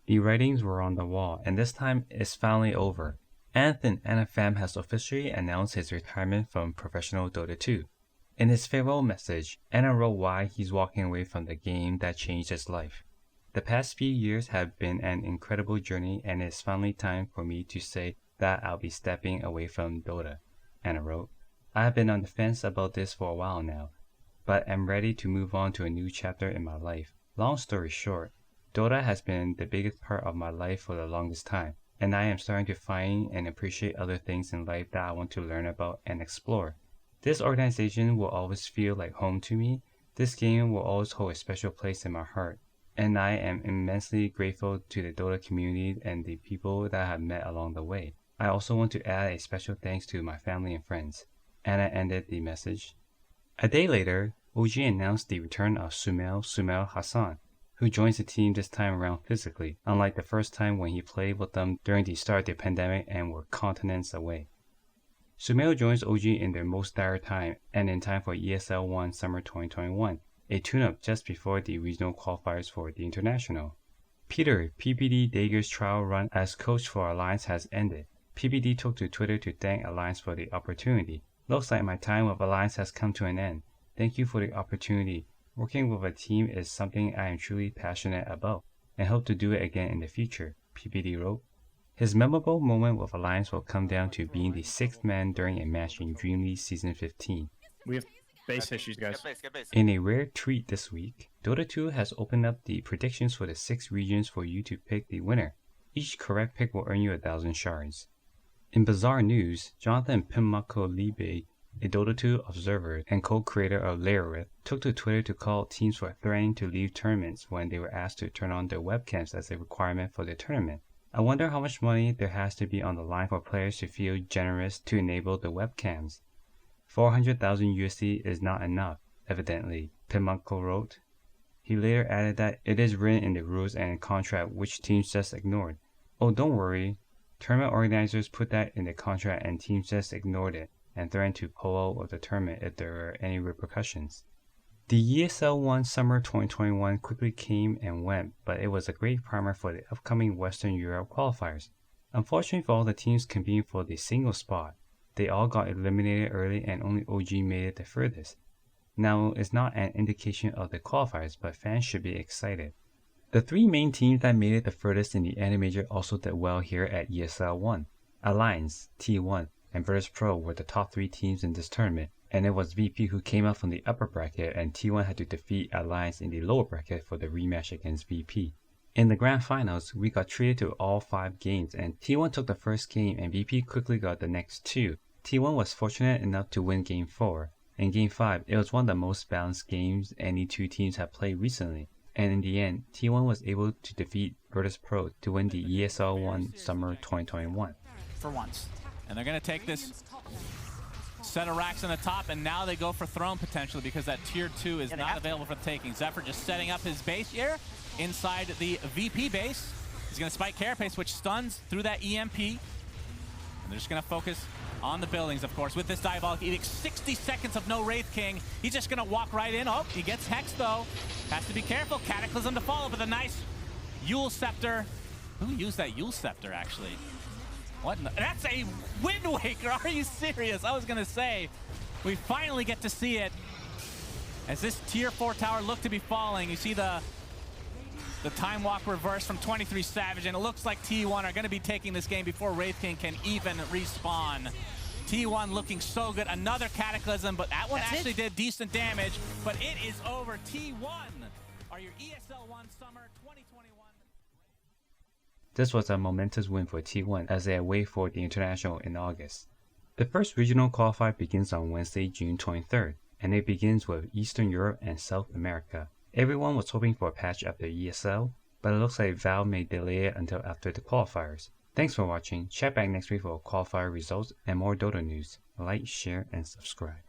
The writings were on the wall, and this time it's finally over. Anthony Anafam has officially announced his retirement from professional Dota 2. In his farewell message, Anna wrote why he's walking away from the game that changed his life. The past few years have been an incredible journey, and it's finally time for me to say that I'll be stepping away from Dota, Anna wrote. I have been on the fence about this for a while now, but am ready to move on to a new chapter in my life. Long story short, Dota has been the biggest part of my life for the longest time, and I am starting to find and appreciate other things in life that I want to learn about and explore. This organization will always feel like home to me. This game will always hold a special place in my heart, and I am immensely grateful to the Dota community and the people that I have met along the way. I also want to add a special thanks to my family and friends. Anna ended the message. A day later, OG announced the return of Sumail Hassan, who joins the team this time around physically, unlike the first time when he played with them during the start of the pandemic and were continents away. Sumail joins OG in their most dire time and in time for ESL One Summer 2021, a tune-up just before the regional qualifiers for the international. Peter, PPD Dager's trial run as coach for Alliance has ended. PPD took to Twitter to thank Alliance for the opportunity. Looks like my time with Alliance has come to an end. Thank you for the opportunity. Working with a team is something I am truly passionate about, and hope to do it again in the future, PPD wrote. His memorable moment with Alliance will come down to being the 6th man during a match in Dream League Season 15. We have base issues, guys. In a rare treat this week, Dota 2 has opened up the predictions for the 6 regions for you to pick the winner. Each correct pick will earn you 1,000 shards. In bizarre news, Jonathan Pimako Libe, a Dota 2 observer and co-creator of Layerith, took to Twitter to call out teams for threatening to leave tournaments when they were asked to turn on their webcams as a requirement for the tournament. I wonder how much money there has to be on the line for players to feel generous to enable the webcams. 400,000 USD is not enough, evidently, Pimako wrote. He later added that it is written in the rules and contract which teams just ignored. Oh, don't worry. Tournament organizers put that in the contract and teams just ignored it and threatened to pull out of the tournament if there were any repercussions. The ESL One Summer 2021 quickly came and went, but it was a great primer for the upcoming Western Europe qualifiers. Unfortunately for all the teams competing for the single spot, they all got eliminated early and only OG made it the furthest. Now, it's not an indication of the qualifiers, but fans should be excited. The 3 main teams that made it the furthest in the Animajor also did well here at ESL One. Alliance, T1, and virtus.pro were the top 3 teams in this tournament, and it was VP who came up from the upper bracket and T1 had to defeat Alliance in the lower bracket for the rematch against VP. In the Grand Finals, we got treated to all 5 games and T1 took the first game and VP quickly got the next 2. T1 was fortunate enough to win Game 4. In Game 5, it was one of the most balanced games any 2 teams have played recently, and in the end, T1 was able to defeat virtus.pro to win the ESL One Summer 2021. For once. And they're going to take this set of racks on the top, and now they go for throne potentially because that tier 2 is not available for the taking. Zephyr just setting up his base here inside the VP base. He's going to spike Carapace, which stuns through that EMP. And they're just going to focus on the buildings, of course, with this Diabolic Edict. 60 seconds of no Wraith King. He's just going to walk right in. Oh, he gets Hexed, though. Has to be careful. Cataclysm to follow, but a nice Yule Scepter. Who used that Yule Scepter, actually? What? That's a Wind Waker. Are you serious? I was going to say, we finally get to see it. As this tier 4 tower looked to be falling, you see the Time Walk reverse from 23 Savage, and it looks like T1 are going to be taking this game before Wraith King can even respawn. T1 looking so good. Another Cataclysm, but that one actually did decent damage, but it is over. T1 are your ESL One Summer 2021. This was a momentous win for T1 as they await for the international in August. The first regional qualifier begins on Wednesday, June 23rd, and it begins with Eastern Europe and South America. Everyone was hoping for a patch after ESL, but it looks like Valve may delay it until after the qualifiers. Thanks for watching. Check back next week for qualifier results and more Dota news. Like, share, and subscribe.